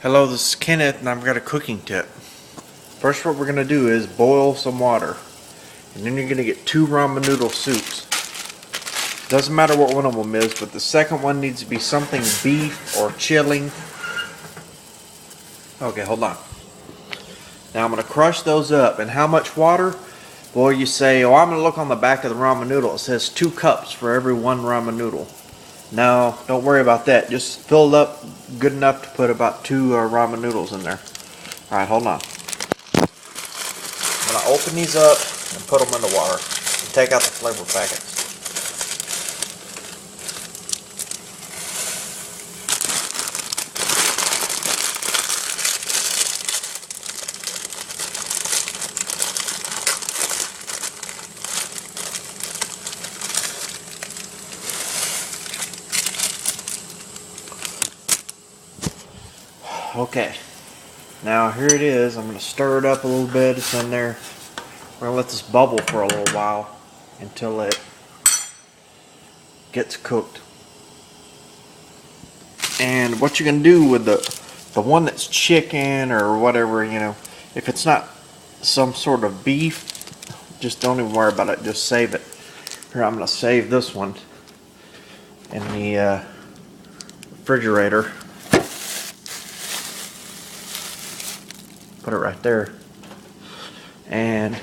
Hello, this is Kenneth and I've got a cooking tip. First, what we're going to do is boil some water. And then you're going to get 2 ramen noodle soups. Doesn't matter what one of them is, but the second one needs to be something beef or chilling. Okay, hold on. Now I'm going to crush those up. And how much water? Well, you say, oh, I'm going to look on the back of the ramen noodle. It says 2 cups for every 1 ramen noodle. No, don't worry about that. Just fill it up good enough to put about 2 ramen noodles in there. Alright, hold on. I'm going to open these up and put them in the water. And take out the flavor packets. Okay, now here it is. I'm going to stir it up a little bit. It's in there. We're going to let this bubble for a little while until it gets cooked. And what you're going to do with the one that's chicken or whatever, you know, if it's not some sort of beef, just don't even worry about it. Just save it. Here, I'm going to save this one in the refrigerator. Put it right there. And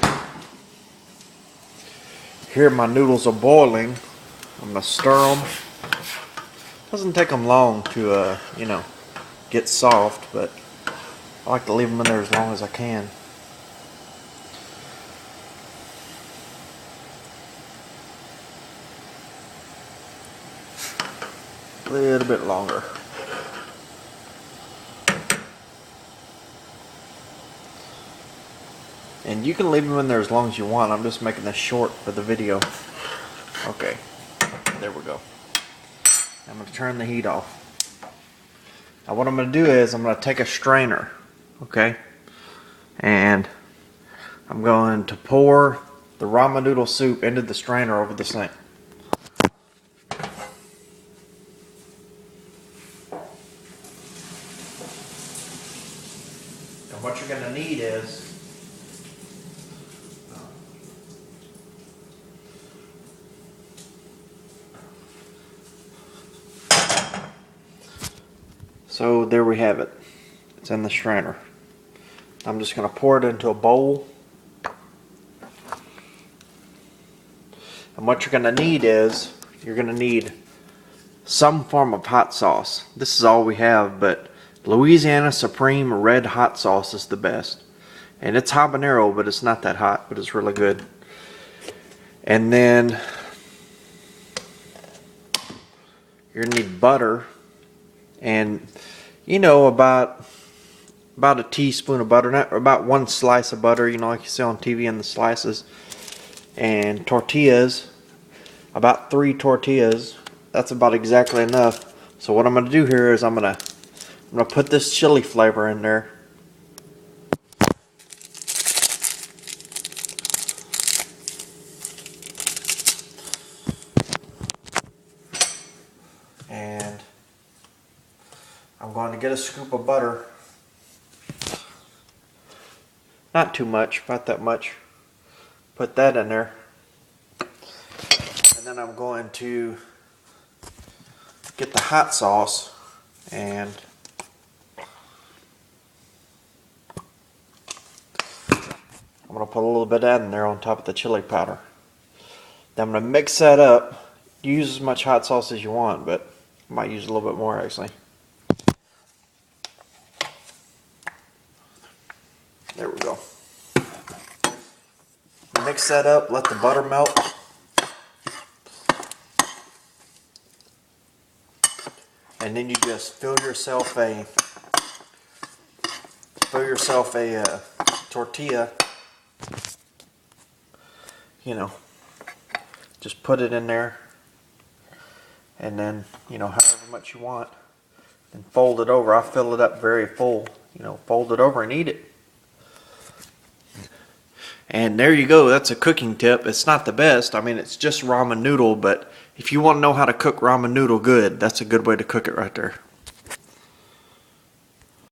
here my noodles are boiling. I'm going to stir them. Doesn't take them long to, you know, get soft, but I like to leave them in there as long as I can. A little bit longer. And you can leave them in there as long as you want. I'm just making this short for the video. Okay, there we go. I'm going to turn the heat off. Now what I'm going to do is I'm going to take a strainer, okay? And I'm going to pour the ramen noodle soup into the strainer over the sink. And what you're going to need is so there we have it. It's in the strainer. I'm just going to pour it into a bowl. And what you're going to need is, you're going to need some form of hot sauce. This is all we have, but Louisiana Supreme Red Hot Sauce is the best. And it's habanero, but it's not that hot, but it's really good. And then you're going to need butter. And you know, about a teaspoon of butter, not about 1 slice of butter, you know, like you see on TV in the slices. And tortillas, about 3 tortillas. That's about exactly enough. So what I'm going to do here is I'm going to put this chili flavor in there. And I'm going to get a scoop of butter. Not too much, about that much. Put that in there. And then I'm going to get the hot sauce and I'm going to put a little bit of that in there on top of the chili powder. Then I'm going to mix that up. Use as much hot sauce as you want, but I might use a little bit more actually. There we go. Mix that up, let the butter melt. And then you just fill yourself a tortilla. You know, just put it in there. And then, you know, however much you want. Then fold it over. I fill it up very full. You know, fold it over and eat it. And there you go. That's a cooking tip. It's not the best. I mean, it's just ramen noodle, but if you want to know how to cook ramen noodle good, that's a good way to cook it right there.